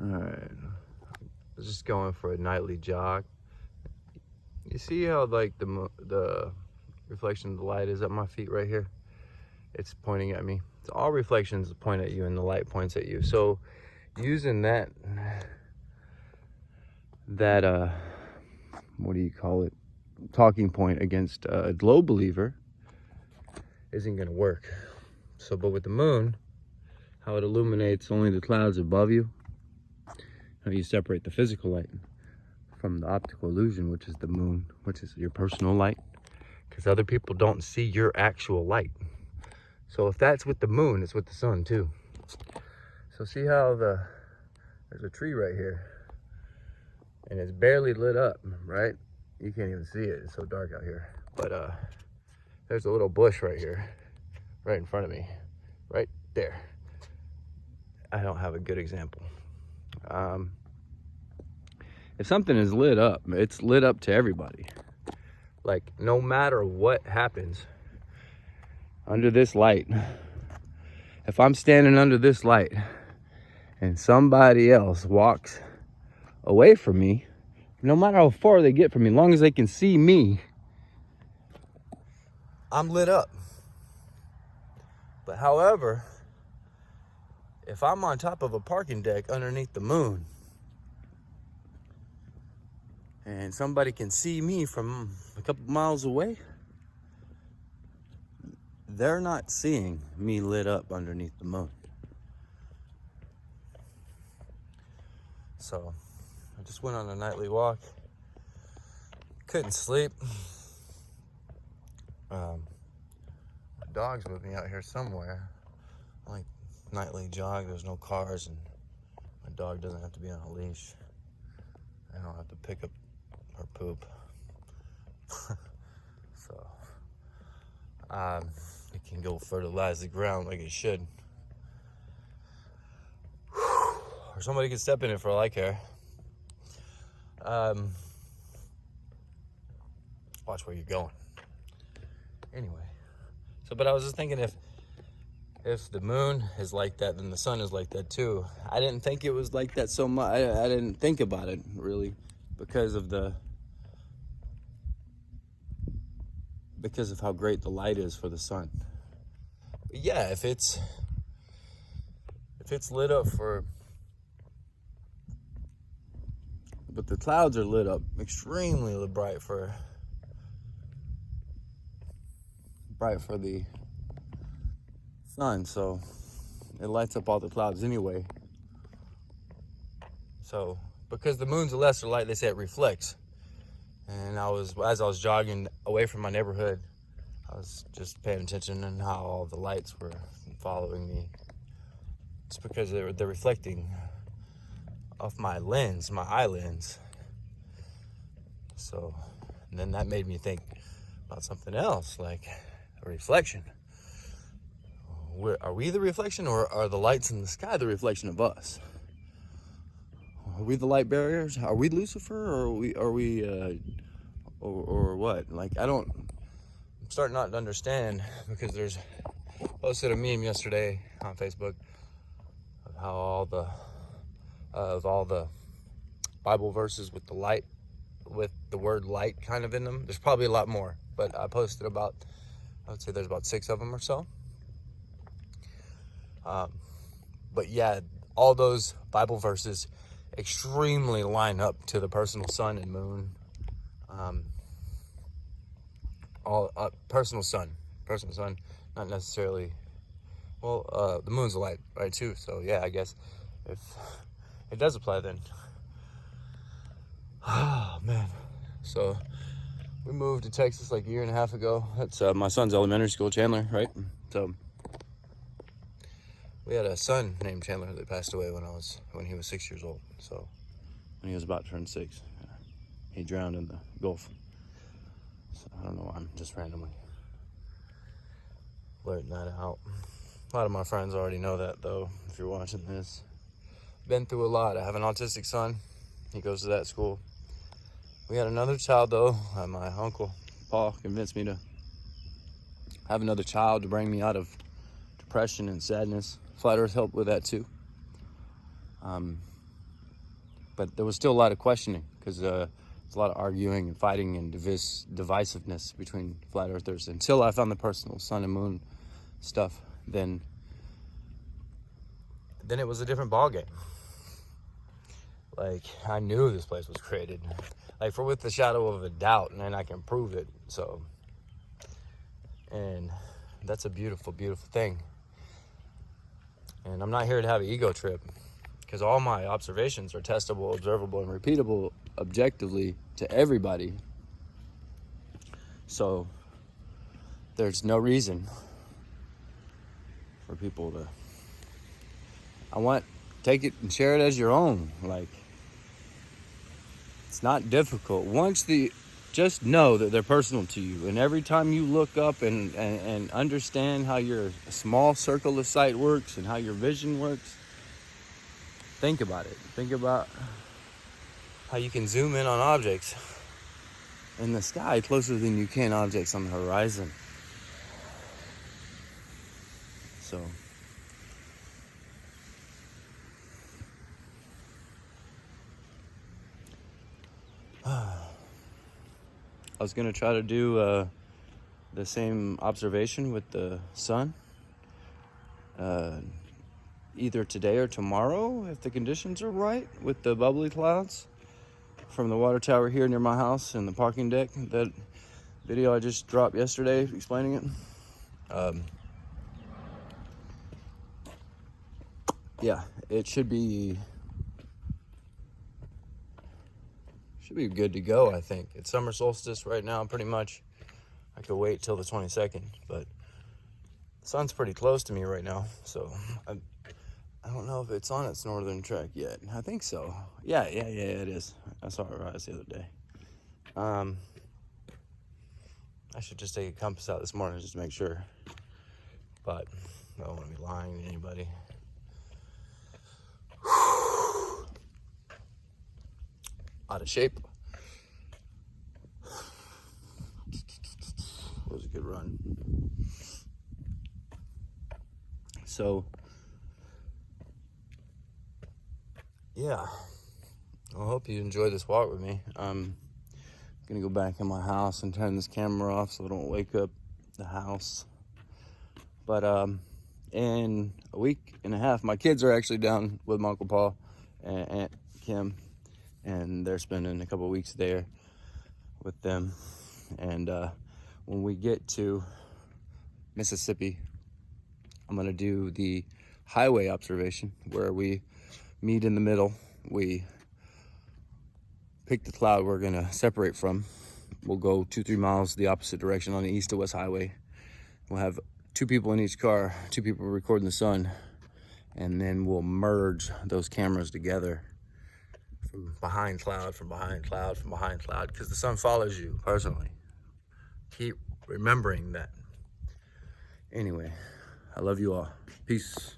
Alright, just going for a nightly jog. You see how like the reflection of the light is at my feet right here? It's pointing at me. It's all reflections point at you and the light points at you. So using that what do you call it, talking point against a low believer isn't gonna work. So but with the moon, how it illuminates only the clouds above you, how you separate the physical light from the optical illusion, which is the moon, which is your personal light, because other people don't see your actual light. So if that's with the moon, it's with the sun too. So see how there's a tree right here and it's barely lit up, right? You can't even see it, it's so dark out here. But there's a little bush right here, right in front of me, right there. I don't have a good example. If something is lit up, it's lit up to everybody. Like no matter what happens under this light, if I'm standing under this light and somebody else walks away from me, no matter how far they get from me, as long as they can see me, I'm lit up. But however, if I'm on top of a parking deck underneath the moon and somebody can see me from a couple miles away, they're not seeing me lit up underneath the moon. So I just went on a nightly walk. Couldn't sleep. My dog's with me out here somewhere. Like nightly jog, there's no cars and my dog doesn't have to be on a leash. I don't have to pick up her poop. So it can go fertilize the ground like it should. Or somebody can step in it for all I care. Watch where you're going. Anyway, so but I was just thinking, if the moon is like that, then the sun is like that too. I didn't think it was like that so much. I didn't think about it really because of how great the light is for the sun. But yeah, if it's lit up but the clouds are lit up extremely bright for the sun, so it lights up all the clouds anyway. So because the moon's a lesser light, they say it reflects. And as I was jogging away from my neighborhood, I was just paying attention and how all the lights were following me. It's because they're reflecting off my lens, my eye lens. So, and then that made me think about something else, like a reflection. Are we the reflection, or are the lights in the sky the reflection of us? Are we the light barriers? Are we Lucifer, or are we what? Like, I'm starting not to understand, because there's posted a meme yesterday on Facebook of how all the Bible verses with the light, with the word light kind of in them. There's probably a lot more, but I posted I would say there's about 6 of them or so. But yeah, all those Bible verses extremely line up to the personal sun and moon. Personal sun, not necessarily. Well, the moon's a light, right, too. So yeah, I guess if it does apply, then. Oh man. So we moved to Texas like a year and a half ago. That's my son's elementary school, Chandler, right? So we had a son named Chandler that passed away when he was 6 years old. So when he was about to turn 6, he drowned in the Gulf. So I don't know why I'm just randomly letting that out. A lot of my friends already know that, though, if you're watching this. Been through a lot. I have an autistic son. He goes to that school. We had another child, though. My uncle, Paul, convinced me to have another child to bring me out of depression and sadness. Flat Earth helped with that, too. But there was still a lot of questioning because there's a lot of arguing and fighting and divisiveness between flat earthers. Until I found the personal sun and moon stuff, then it was a different ballgame. Like, I knew this place was created, like, for with the shadow of a doubt, and then I can prove it. So, and that's a beautiful, beautiful thing. And I'm not here to have an ego trip, because all my observations are testable, observable, and repeatable objectively to everybody. So there's no reason for people to, take it and share it as your own. Like, it's not difficult. Just know that they're personal to you. And every time you look up and understand how your small circle of sight works and how your vision works, think about it. Think about how you can zoom in on objects in the sky closer than you can objects on the horizon. So, I was going to try to do the same observation with the sun either today or tomorrow, if the conditions are right, with the bubbly clouds from the water tower here near my house and the parking deck. That video I just dropped yesterday explaining it. Yeah, it should be good to go, I think. It's summer solstice right now, pretty much. I could wait till the 22nd, but the sun's pretty close to me right now, so I don't know if it's on its northern track yet. I think so. Yeah, it is. I saw it rise the other day. I should just take a compass out this morning just to make sure, but I don't want to be lying to anybody. Out of shape. Was a good run. So, yeah, I hope you enjoy this walk with me. I'm gonna go back in my house and turn this camera off so I don't wake up the house. But in a week and a half, my kids are actually down with my Uncle Paul and Aunt Kim, and they're spending a couple of weeks there with them. And when we get to Mississippi, I'm gonna do the highway observation where we meet in the middle. We pick the cloud we're gonna separate from. We'll go 2-3 miles the opposite direction on the east to west highway. We'll have 2 people in each car, 2 people recording the sun, and then we'll merge those cameras together from behind cloud, because the sun follows you personally. Keep remembering that. Anyway, I love you all. Peace.